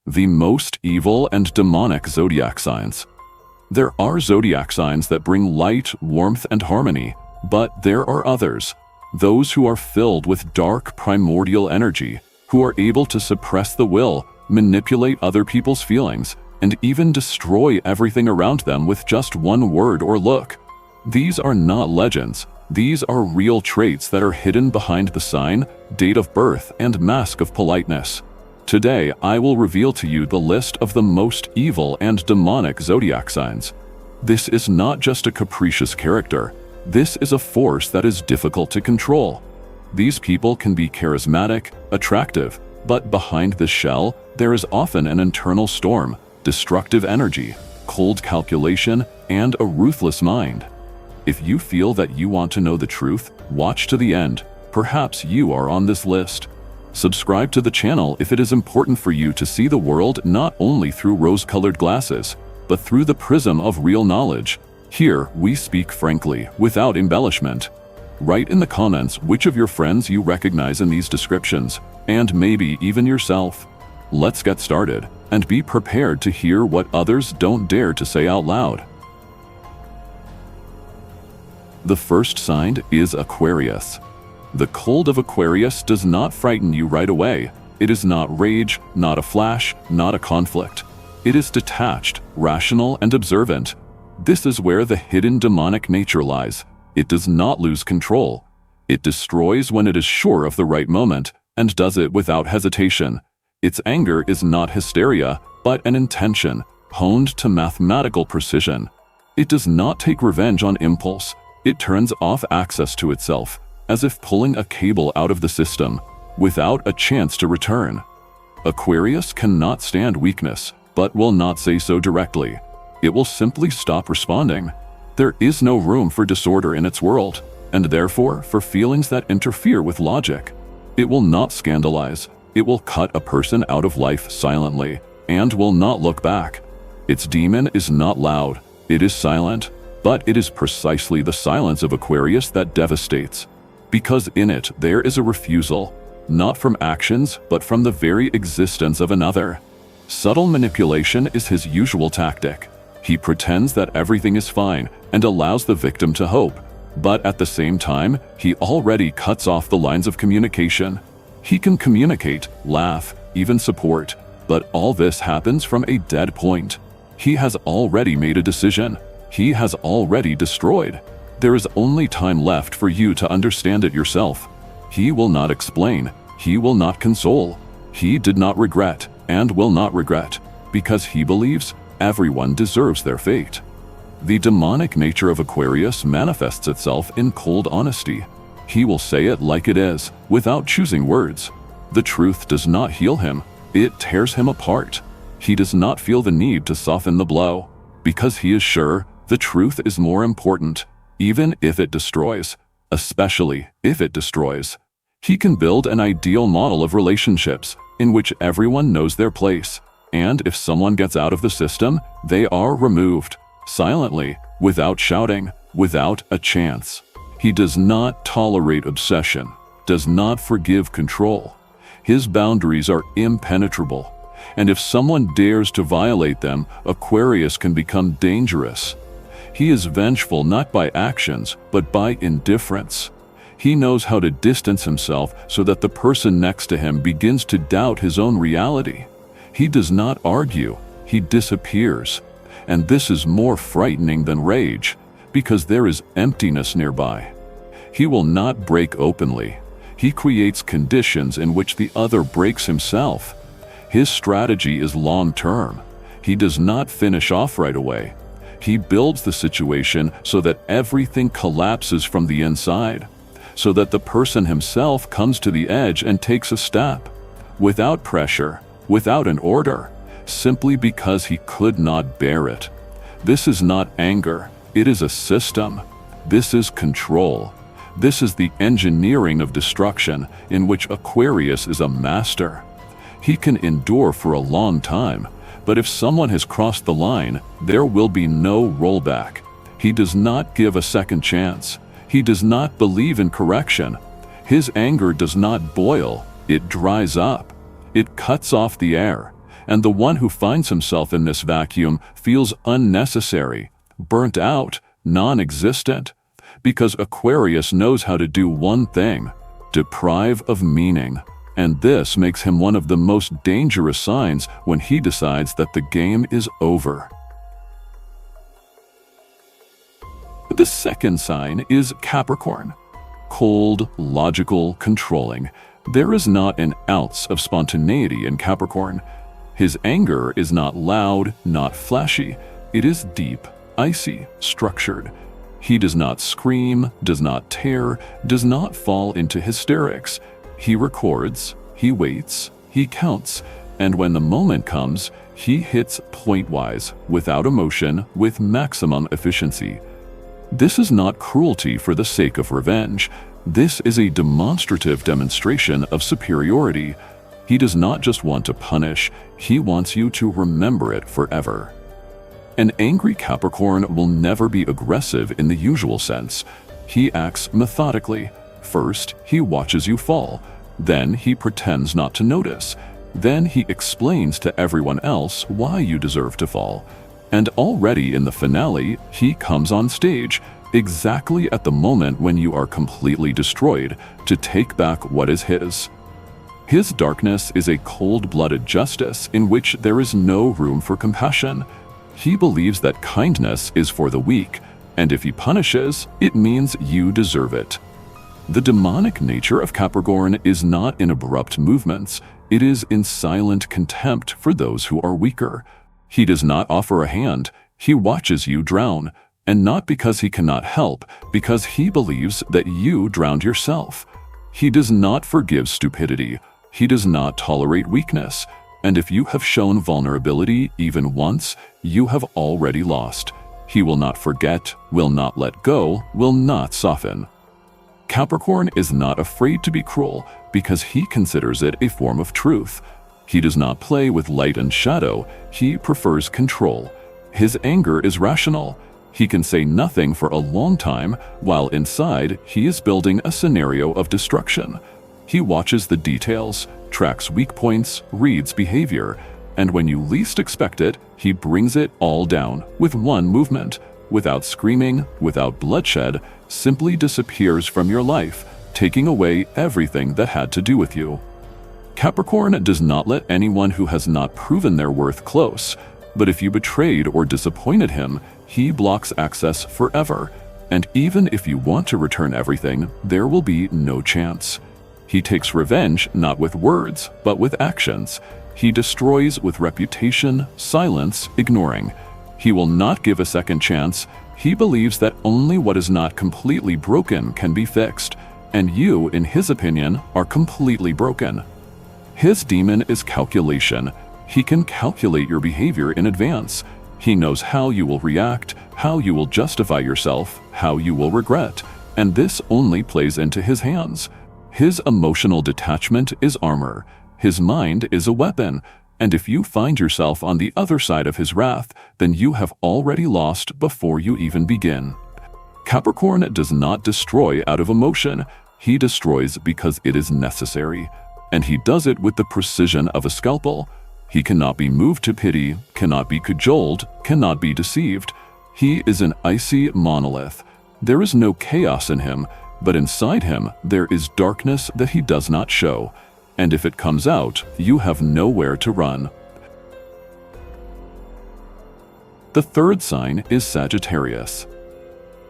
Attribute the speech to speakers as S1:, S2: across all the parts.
S1: The most evil and demonic zodiac signs. There are zodiac signs that bring light, warmth, and harmony, but there are others, those who are filled with dark primordial energy, who are able to suppress the will, manipulate other people's feelings, and even destroy everything around them with just one word or look. These are not legends. These are real traits that are hidden behind the sign, date of birth, and mask of politeness. Today, I will reveal to you the list of the most evil and demonic zodiac signs. This is not just a capricious character. This is a force that is difficult to control. These people can be charismatic, attractive, but behind this shell, there is often an internal storm, destructive energy, cold calculation, and a ruthless mind. If you feel that you want to know the truth, watch to the end. Perhaps you are on this list. Subscribe to the channel if it is important for you to see the world not only through rose-colored glasses, but through the prism of real knowledge. Here, we speak frankly, without embellishment. Write in the comments which of your friends you recognize in these descriptions, and maybe even yourself. Let's get started, and be prepared to hear what others don't dare to say out loud. The first sign is Aquarius. The cold of Aquarius does not frighten you right away. It is not rage, not a flash, not a conflict. It is detached, rational, and observant. This is where the hidden demonic nature lies. It does not lose control. It destroys when it is sure of the right moment, and does it without hesitation. Its anger is not hysteria, but an intention, honed to mathematical precision. It does not take revenge on impulse. It turns off access to itself, as if pulling a cable out of the system, without a chance to return. Aquarius cannot stand weakness, but will not say so directly. It will simply stop responding. There is no room for disorder in its world, and therefore for feelings that interfere with logic. It will not scandalize. It will cut a person out of life silently, and will not look back. Its demon is not loud. It is silent, but it is precisely the silence of Aquarius that devastates. Because in it there is a refusal, not from actions, but from the very existence of another. Subtle manipulation is his usual tactic. He pretends that everything is fine and allows the victim to hope, but at the same time, he already cuts off the lines of communication. He can communicate, laugh, even support, but all this happens from a dead point. He has already made a decision. He has already destroyed. There is only time left for you to understand it yourself. He will not explain. He will not console. He did not regret and will not regret, because he believes everyone deserves their fate. The demonic nature of Aquarius manifests itself in cold honesty. He will say it like it is, without choosing words. The truth does not heal him. It tears him apart. He does not feel the need to soften the blow, because he is sure the truth is more important. Even if it destroys, especially if it destroys. He can build an ideal model of relationships in which everyone knows their place, and if someone gets out of the system, they are removed, silently, without shouting, without a chance. He does not tolerate obsession, does not forgive control. His boundaries are impenetrable, and if someone dares to violate them, Aquarius can become dangerous. He is vengeful not by actions, but by indifference. He knows how to distance himself so that the person next to him begins to doubt his own reality. He does not argue, he disappears. And this is more frightening than rage, because there is emptiness nearby. He will not break openly. He creates conditions in which the other breaks himself. His strategy is long-term. He does not finish off right away. He builds the situation so that everything collapses from the inside, so that the person himself comes to the edge and takes a step, without pressure, without an order, simply because he could not bear it. This is not anger, it is a system. This is control. This is the engineering of destruction in which Aquarius is a master. He can endure for a long time, but if someone has crossed the line, there will be no rollback. He does not give a second chance. He does not believe in correction. His anger does not boil, it dries up. It cuts off the air. and the one who finds himself in this vacuum feels unnecessary, burnt out, non-existent, because Aquarius knows how to do one thing: deprive of meaning. And this makes him one of the most dangerous signs when he decides that the game is over. The second sign is Capricorn. Cold, logical, controlling. There is not an ounce of spontaneity in Capricorn. His anger is not loud, not flashy. It is deep, icy, structured. He does not scream, does not tear, does not fall into hysterics. He records, he waits, he counts, and when the moment comes, he hits point-wise, without emotion, with maximum efficiency. This is not cruelty for the sake of revenge. This is a demonstrative demonstration of superiority. He does not just want to punish, he wants you to remember it forever. An angry Capricorn will never be aggressive in the usual sense. He acts methodically. First, he watches you fall. Then he pretends not to notice. Then he explains to everyone else why you deserve to fall. And already in the finale, he comes on stage, exactly at the moment when you are completely destroyed, to take back what is his. His darkness is a cold-blooded justice in which there is no room for compassion. He believes that kindness is for the weak, and if he punishes, it means you deserve it. The demonic nature of Capricorn is not in abrupt movements, it is in silent contempt for those who are weaker. He does not offer a hand, he watches you drown, and not because he cannot help, because he believes that you drowned yourself. He does not forgive stupidity, he does not tolerate weakness, and if you have shown vulnerability even once, you have already lost. He will not forget, will not let go, will not soften. Capricorn is not afraid to be cruel because he considers it a form of truth. He does not play with light and shadow, he prefers control. His anger is rational. He can say nothing for a long time, while inside he is building a scenario of destruction. He watches the details, tracks weak points, reads behavior, and when you least expect it, he brings it all down with one movement, without screaming, without bloodshed, simply disappears from your life, taking away everything that had to do with you. Capricorn does not let anyone who has not proven their worth close, but if you betrayed or disappointed him, he blocks access forever, and even if you want to return everything, there will be no chance. He takes revenge not with words, but with actions. He destroys with reputation, silence, ignoring. He will not give a second chance. He believes that only what is not completely broken can be fixed, and you, in his opinion, are completely broken. His demon is calculation. He can calculate your behavior in advance. He knows how you will react, how you will justify yourself, how you will regret, and this only plays into his hands. His emotional detachment is armor. His mind is a weapon, and if you find yourself on the other side of his wrath, then you have already lost before you even begin. Capricorn does not destroy out of emotion. He destroys because it is necessary, and he does it with the precision of a scalpel. He cannot be moved to pity, cannot be cajoled, cannot be deceived. He is an icy monolith. There is no chaos in him, but inside him there is darkness that he does not show, and if it comes out, you have nowhere to run. The third sign is Sagittarius.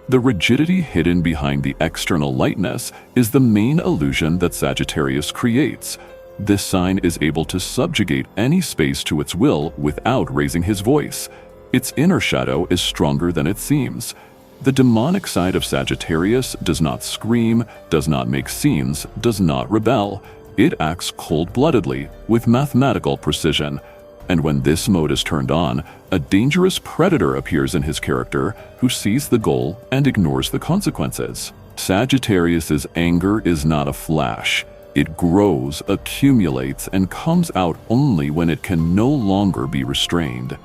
S1: The rigidity hidden behind the external lightness is the main illusion that Sagittarius creates. This sign is able to subjugate any space to its will without raising his voice. Its inner shadow is stronger than it seems. The demonic side of Sagittarius does not scream, does not make scenes, does not rebel. It acts cold-bloodedly, with mathematical precision. And when this mode is turned on, a dangerous predator appears in his character who sees the goal and ignores the consequences. Sagittarius's anger is not a flash. It grows, accumulates, and comes out only when it can no longer be restrained.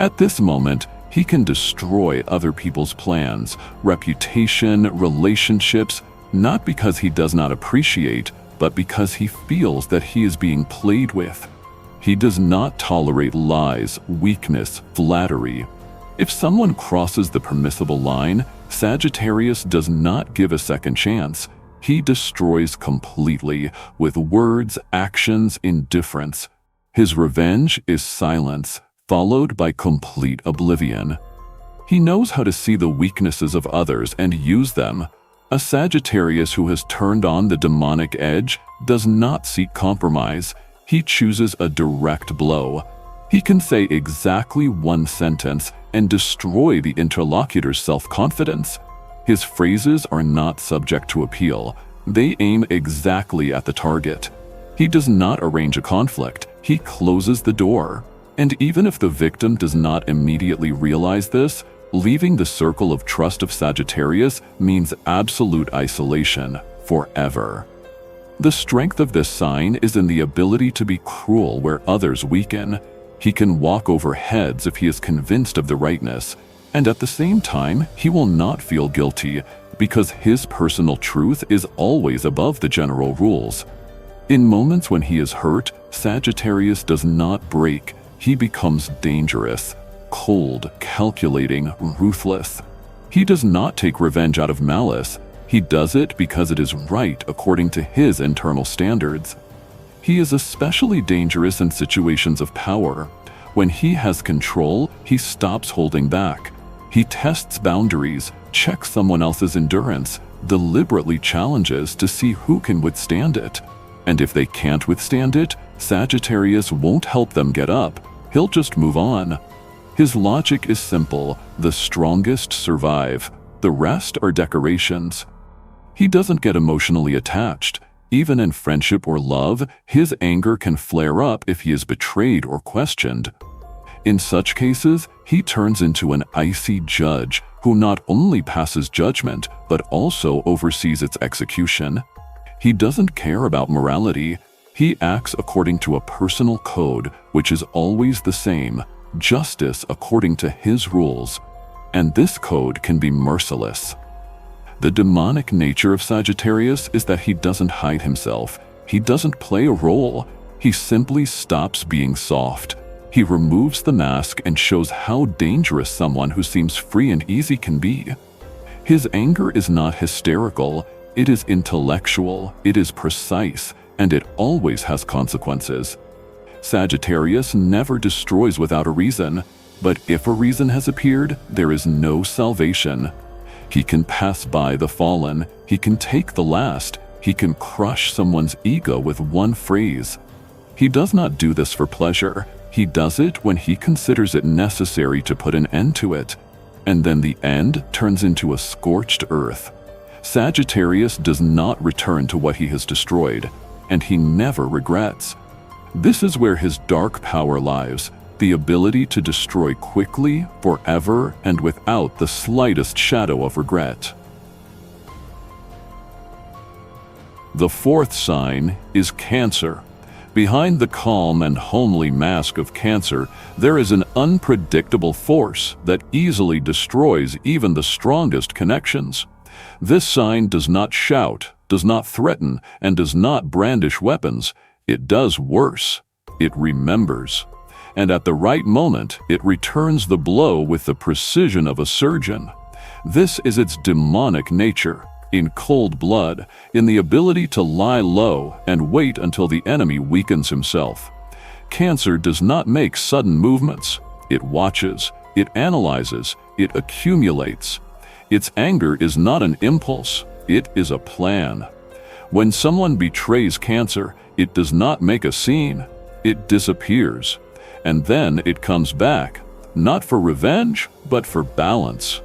S1: At this moment, he can destroy other people's plans, reputation, relationships, not because he does not appreciate, but because he feels that he is being played with. He does not tolerate lies, weakness, flattery. If someone crosses the permissible line, Sagittarius does not give a second chance. He destroys completely with words, actions, indifference. His revenge is silence, followed by complete oblivion. He knows how to see the weaknesses of others and use them. A Sagittarius who has turned on the demonic edge does not seek compromise. He chooses a direct blow. He can say exactly one sentence and destroy the interlocutor's self-confidence. His phrases are not subject to appeal. They aim exactly at the target. He does not arrange a conflict. He closes the door. And even if the victim does not immediately realize this, leaving the circle of trust of Sagittarius means absolute isolation forever. The strength of this sign is in the ability to be cruel where others weaken. He can walk over heads if he is convinced of the rightness, and at the same time, he will not feel guilty because his personal truth is always above the general rules. In moments when he is hurt, Sagittarius does not break. He becomes dangerous, cold, calculating, ruthless. He does not take revenge out of malice. He does it because it is right according to his internal standards. He is especially dangerous in situations of power. When he has control, he stops holding back. He tests boundaries, checks someone else's endurance, deliberately challenges to see who can withstand it. And if they can't withstand it, Sagittarius won't help them get up. He'll just move on. His logic is simple: the strongest survive. The rest are decorations. He doesn't get emotionally attached. Even in friendship or love, his anger can flare up if he is betrayed or questioned. In such cases, he turns into an icy judge who not only passes judgment, but also oversees its execution. He doesn't care about morality. He acts according to a personal code, which is always the same: justice according to his rules. And this code can be merciless. The demonic nature of Sagittarius is that he doesn't hide himself. He doesn't play a role. He simply stops being soft. He removes the mask and shows how dangerous someone who seems free and easy can be. His anger is not hysterical. It is intellectual, it is precise, and it always has consequences. Sagittarius never destroys without a reason, but if a reason has appeared, there is no salvation. He can pass by the fallen, he can take the last, he can crush someone's ego with one phrase. He does not do this for pleasure. He does it when he considers it necessary to put an end to it. And then the end turns into a scorched earth. Sagittarius does not return to what he has destroyed, and he never regrets. This is where his dark power lies, the ability to destroy quickly, forever, and without the slightest shadow of regret. The fourth sign is Cancer. Behind the calm and homely mask of Cancer, there is an unpredictable force that easily destroys even the strongest connections. This sign does not shout, does not threaten, and does not brandish weapons. It does worse. It remembers. And at the right moment, it returns the blow with the precision of a surgeon. This is its demonic nature, in cold blood, in the ability to lie low and wait until the enemy weakens himself. Cancer does not make sudden movements. It watches, it analyzes, it accumulates. Its anger is not an impulse, it is a plan. When someone betrays Cancer, it does not make a scene, it disappears. And then it comes back, not for revenge, but for balance.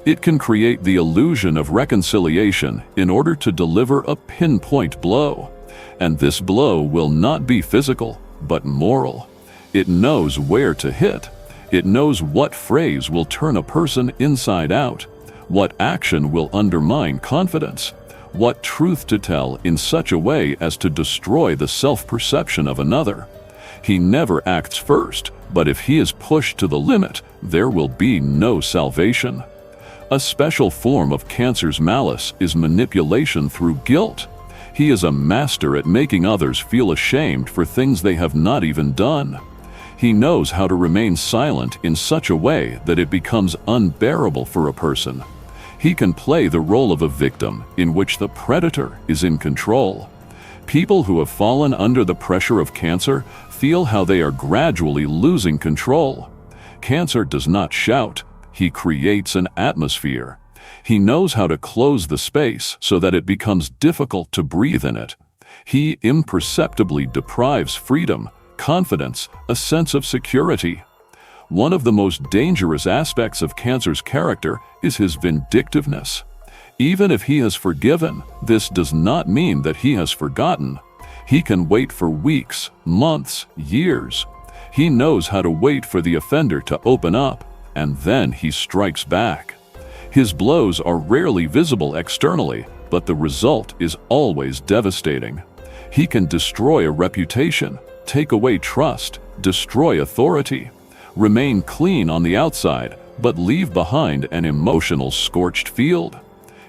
S1: It can create the illusion of reconciliation in order to deliver a pinpoint blow. And this blow will not be physical, but moral. It knows where to hit. It knows what phrase will turn a person inside out, what action will undermine confidence, what truth to tell in such a way as to destroy the self-perception of another. He never acts first, but if he is pushed to the limit, there will be no salvation. A special form of Cancer's malice is manipulation through guilt. He is a master at making others feel ashamed for things they have not even done. He knows how to remain silent in such a way that it becomes unbearable for a person. He can play the role of a victim in which the predator is in control. People who have fallen under the pressure of Cancer feel how they are gradually losing control. Cancer does not shout, he creates an atmosphere. He knows how to close the space so that it becomes difficult to breathe in it. He imperceptibly deprives freedom, confidence, a sense of security. One of the most dangerous aspects of Cancer's character is his vindictiveness. Even if he has forgiven, this does not mean that he has forgotten. He can wait for weeks, months, years. He knows how to wait for the offender to open up, and then he strikes back. His blows are rarely visible externally, but the result is always devastating. He can destroy a reputation, take away trust, destroy authority, remain clean on the outside, but leave behind an emotional scorched field.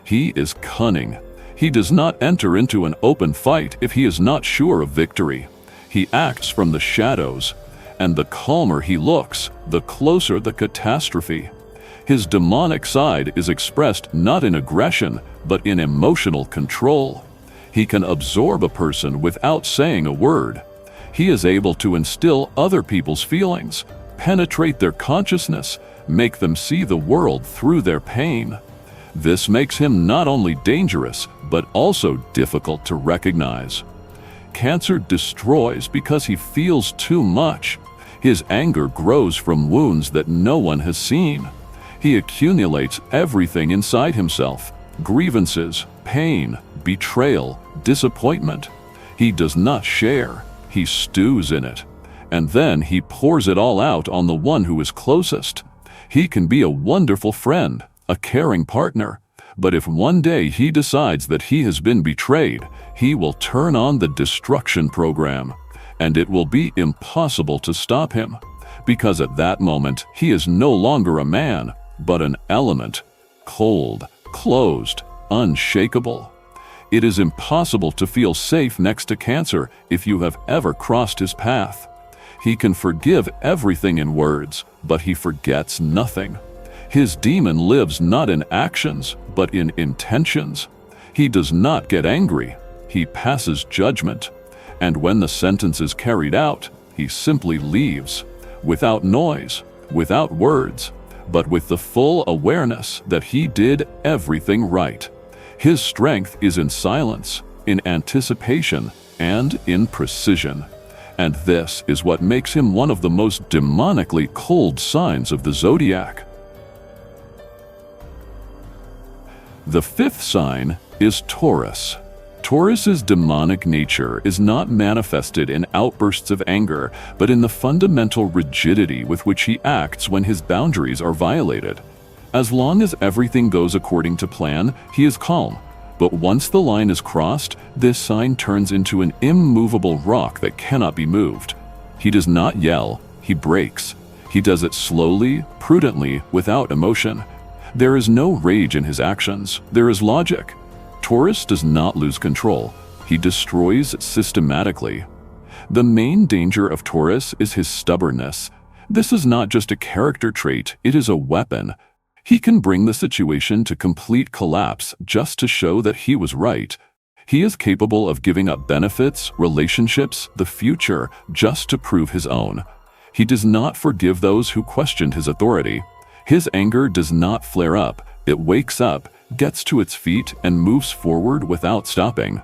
S1: He is cunning. He does not enter into an open fight if he is not sure of victory. He acts from the shadows, and the calmer he looks, the closer the catastrophe. His demonic side is expressed not in aggression, but in emotional control. He can absorb a person without saying a word. He is able to instill other people's feelings, penetrate their consciousness, make them see the world through their pain. This makes him not only dangerous, but also difficult to recognize. Cancer destroys because he feels too much. His anger grows from wounds that no one has seen. He accumulates everything inside himself: grievances, pain, betrayal, disappointment. He does not share. He stews in it. And then he pours it all out on the one who is closest. He can be a wonderful friend, a caring partner, but if one day he decides that he has been betrayed, he will turn on the destruction program, and it will be impossible to stop him, because at that moment he is no longer a man, but an element, cold, closed, unshakable. It is impossible to feel safe next to Cancer if you have ever crossed his path. He can forgive everything in words, but he forgets nothing. His demon lives not in actions, but in intentions. He does not get angry. He passes judgment. And when the sentence is carried out, he simply leaves, without noise, without words, but with the full awareness that he did everything right. His strength is in silence, in anticipation, and in precision. And this is what makes him one of the most demonically cold signs of the zodiac. The fifth sign is Taurus. Taurus's demonic nature is not manifested in outbursts of anger, but in the fundamental rigidity with which he acts when his boundaries are violated. As long as everything goes according to plan, he is calm. But once the line is crossed, this sign turns into an immovable rock that cannot be moved. He does not yell, he breaks. He does it slowly, prudently, without emotion. There is no rage in his actions, there is logic. Taurus does not lose control. He destroys systematically. The main danger of Taurus is his stubbornness. This is not just a character trait, it is a weapon. He can bring the situation to complete collapse just to show that he was right. He is capable of giving up benefits, relationships, the future, just to prove his own. He does not forgive those who questioned his authority. His anger does not flare up. It wakes up, gets to its feet, and moves forward without stopping.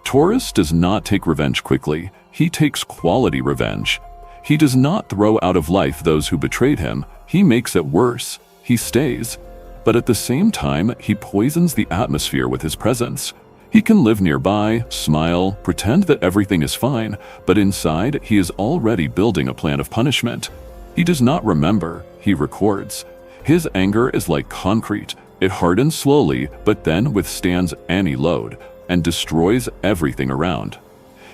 S1: Taurus does not take revenge quickly. He takes quality revenge. He does not throw out of life those who betrayed him. He makes it worse. He stays. But at the same time, he poisons the atmosphere with his presence. He can live nearby, smile, pretend that everything is fine, but inside he is already building a plan of punishment. He does not remember, he records. His anger is like concrete. It hardens slowly, but then withstands any load and destroys everything around.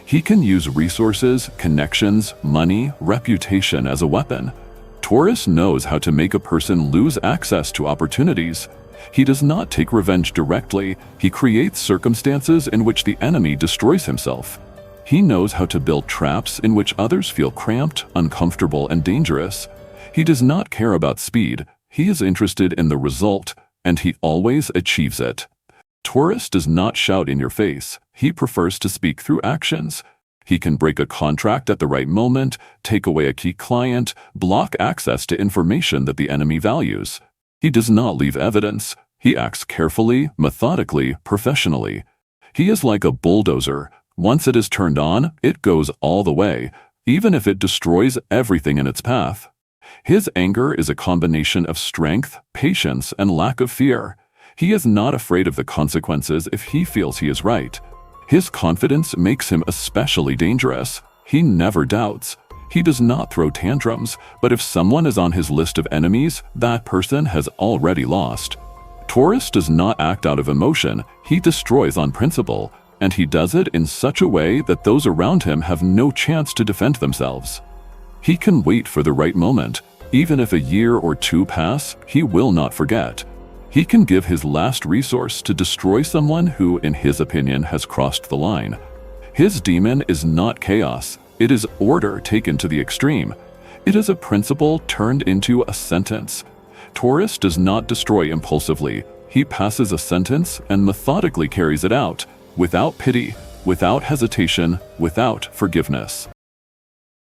S1: He can use resources, connections, money, reputation as a weapon. Taurus knows how to make a person lose access to opportunities. He does not take revenge directly, he creates circumstances in which the enemy destroys himself. He knows how to build traps in which others feel cramped, uncomfortable, and dangerous. He does not care about speed, he is interested in the result, and he always achieves it. Taurus does not shout in your face, he prefers to speak through actions. He can break a contract at the right moment, take away a key client, block access to information that the enemy values. He does not leave evidence. He acts carefully, methodically, professionally. He is like a bulldozer. Once it is turned on, it goes all the way, even if it destroys everything in its path. His anger is a combination of strength, patience, and lack of fear. He is not afraid of the consequences if he feels he is right. His confidence makes him especially dangerous. He never doubts. He does not throw tantrums, but if someone is on his list of enemies, that person has already lost. Taurus does not act out of emotion, he destroys on principle, and he does it in such a way that those around him have no chance to defend themselves. He can wait for the right moment. Even if a year or two pass, he will not forget. He can give his last resource to destroy someone who, in his opinion, has crossed the line. His demon is not chaos, it is order taken to the extreme. It is a principle turned into a sentence. Taurus does not destroy impulsively. He passes a sentence and methodically carries it out, without pity, without hesitation, without forgiveness.